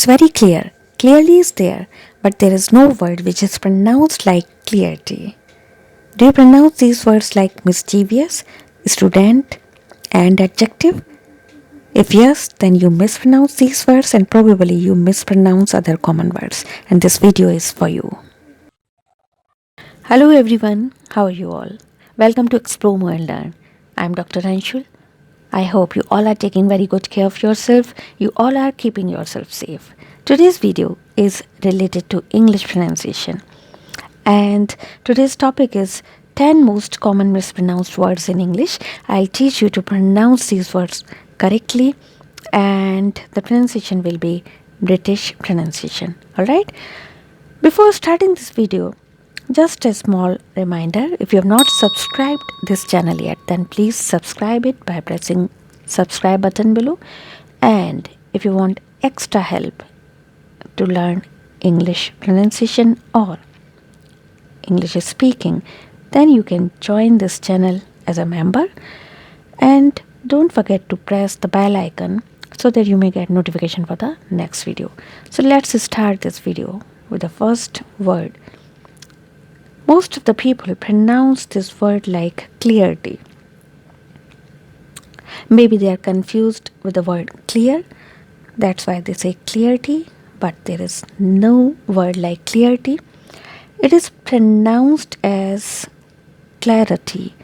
It's very clear. Clearly is there, but there is no word which is pronounced like clarity. Do you pronounce these words like mischievous, student, and adjective? If yes, then you mispronounce these words and probably you mispronounce other common words. And this video is for you. Hello everyone, how are you all? Welcome to Explore More and Learn. I'm Dr. Anshul. I hope you all are taking very good care of yourself. You all are keeping yourself safe. Today's video is related to English pronunciation. And today's topic is 10 most common mispronounced words in English. I'll teach you to pronounce these words correctly, and the pronunciation will be British pronunciation. Alright? Before starting this video, just a small reminder, if you have not subscribed this channel yet, then please subscribe it by pressing subscribe button below. And if you want extra help to learn English pronunciation or English speaking, then you can join this channel as a member. And don't forget to press the bell icon so that you may get notification for the next video. So let's start this video with the first word. Most of the people pronounce this word like clarity. Maybe they are confused with the word clear. That's why they say clarity, but there is no word like clarity. It is pronounced as clarity.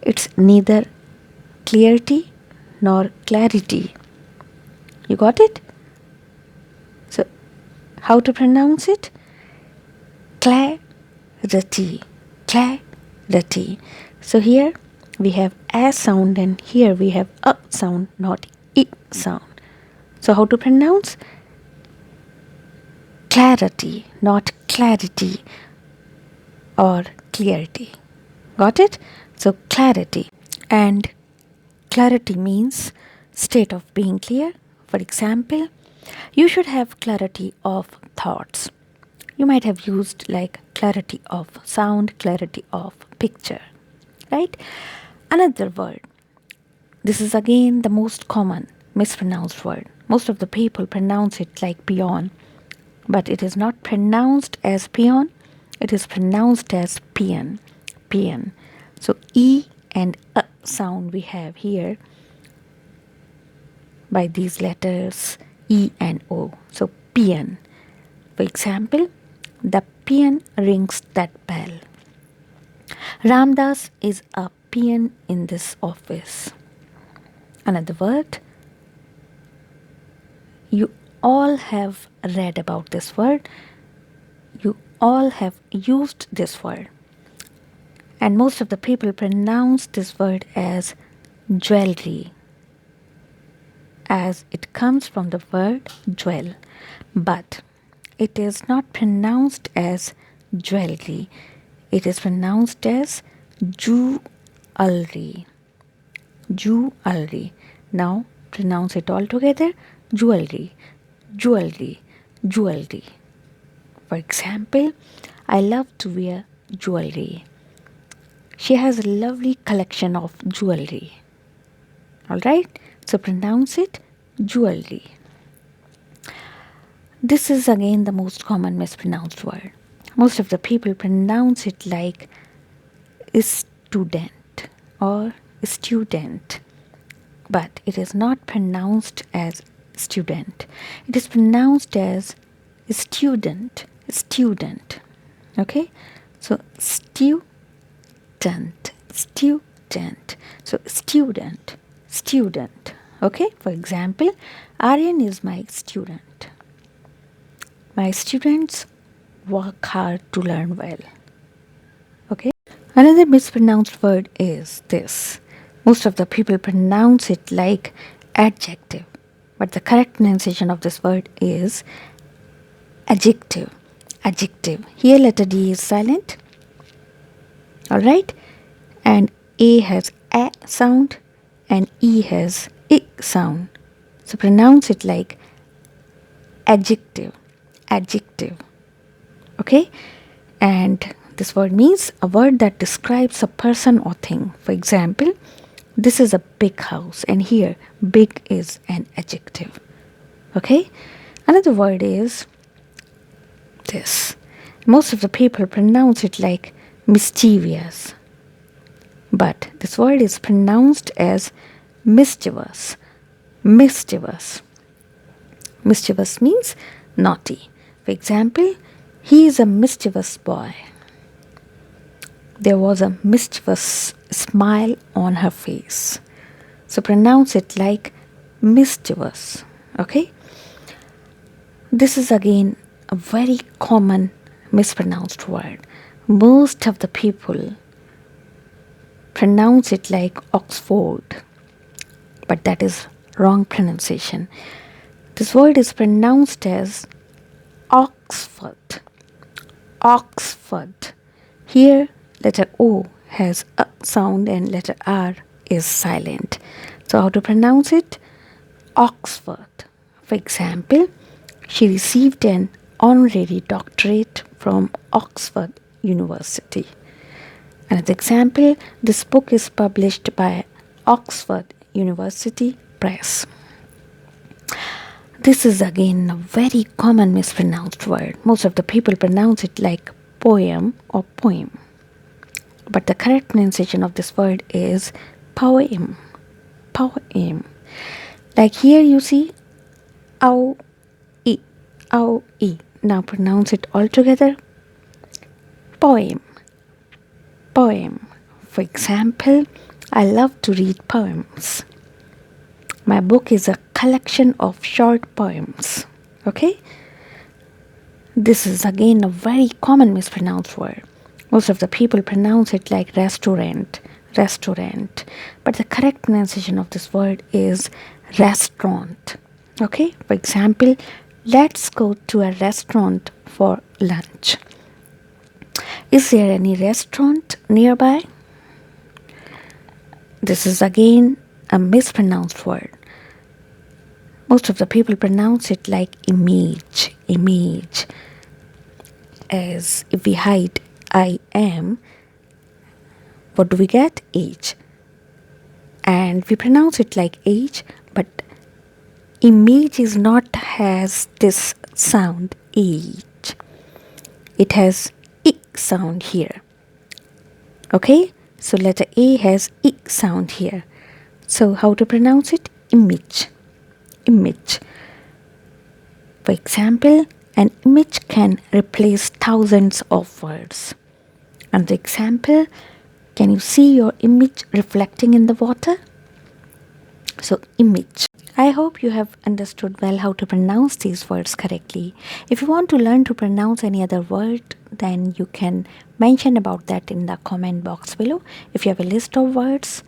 It's neither clarity nor clarity. You got it? So, how to pronounce it? Clarity. Clarity. So here we have a sound and here we have a sound, not I sound. So how to pronounce? Clarity, not clarity or clarity. Got it? So clarity. And clarity means state of being clear. For example, you should have clarity of thoughts. You might have used like clarity of sound, clarity of picture, right? Another word. This is again the most common mispronounced word. Most of the people pronounce it like peon, but it is not pronounced as peon. It is pronounced as peon. Peon. So E and A sound we have here by these letters E and O. So peon. For example, the peon rings that bell. Ramdas is a peon in this office. Another word. You all have read about this word. You all have used this word. And most of the people pronounce this word as jewellery, as it comes from the word jewel. But it is not pronounced as jewellery. It is pronounced as jewellery. Jewellery. Now pronounce it all together. Jewellery. Jewellery. Jewellery. For example, I love to wear jewellery. She has a lovely collection of jewellery. Alright? So pronounce it jewellery. This is again the most common mispronounced word. Most of the people pronounce it like student or student, but it is not pronounced as student. It is pronounced as student. Student. Okay? So student. Student. So student. Student. Okay? For example, Aryan is my student. My students work hard to learn well. Okay? Another mispronounced word is this. Most of the people pronounce it like adjective, but the correct pronunciation of this word is adjective. Adjective. Here letter D is silent. Alright? And A has A sound and E has I sound. So pronounce it like adjective. Adjective. Okay? And this word means a word that describes a person or thing. For example, this is a big house, and here big is an adjective. Okay? Another word is this. Most of the people pronounce it like mischievous, but this word is pronounced as mischievous. Mischievous. Mischievous means naughty. For example, he is a mischievous boy. There was a mischievous smile on her face. So pronounce it like mischievous. Okay? This is again a very common mispronounced word. Most of the people pronounce it like Oxford, but that is wrong pronunciation. This word is pronounced as Oxford. Oxford. Here, letter O has a sound and letter R is silent. So how to pronounce it? Oxford. For example, she received an honorary doctorate from Oxford University. Another example, this book is published by Oxford University Press. This is again a very common mispronounced word. Most of the people pronounce it like poem or poem. But the correct pronunciation of this word is poem. Poem. Like here you see ow e. Ow e. Now pronounce it all together. Poem. Poem. For example, I love to read poems. My book is a collection of short poems. Okay? This is again a very common mispronounced word. Most of the people pronounce it like restaurant, restaurant. But the correct pronunciation of this word is restaurant. Okay? For example, let's go to a restaurant for lunch. Is there any restaurant nearby? This is again a mispronounced word. Most of the people pronounce it like image, image. As if we hide I am, what do we get? Age. And we pronounce it like age, but image is not has this sound age. It has ik sound here. Okay? So letter A has ik sound here. So how to pronounce it? Image. Image. For example, an image can replace thousands of words. And the example, can you see your image reflecting in the water? So image. I hope you have understood well how to pronounce these words correctly. If you want to learn to pronounce any other word, then you can mention about that in the comment box below. If you have a list of words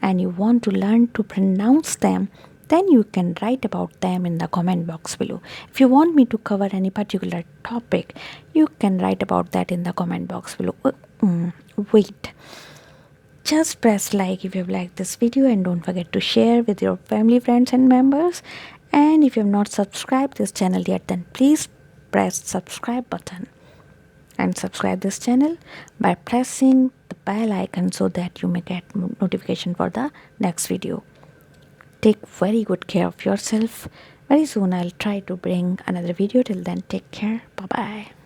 and you want to learn to pronounce them, then you can write about them in the comment box below. If you want me to cover any particular topic, you can write about that in the comment box below. Wait. Just press like if you have liked this video and don't forget to share with your family, friends and members. And if you have not subscribed this channel yet, then please press subscribe button. And subscribe this channel by pressing the bell icon so that you may get notification for the next video. Take very good care of yourself. Very soon I'll try to bring another video. Till then, take care. Bye-bye.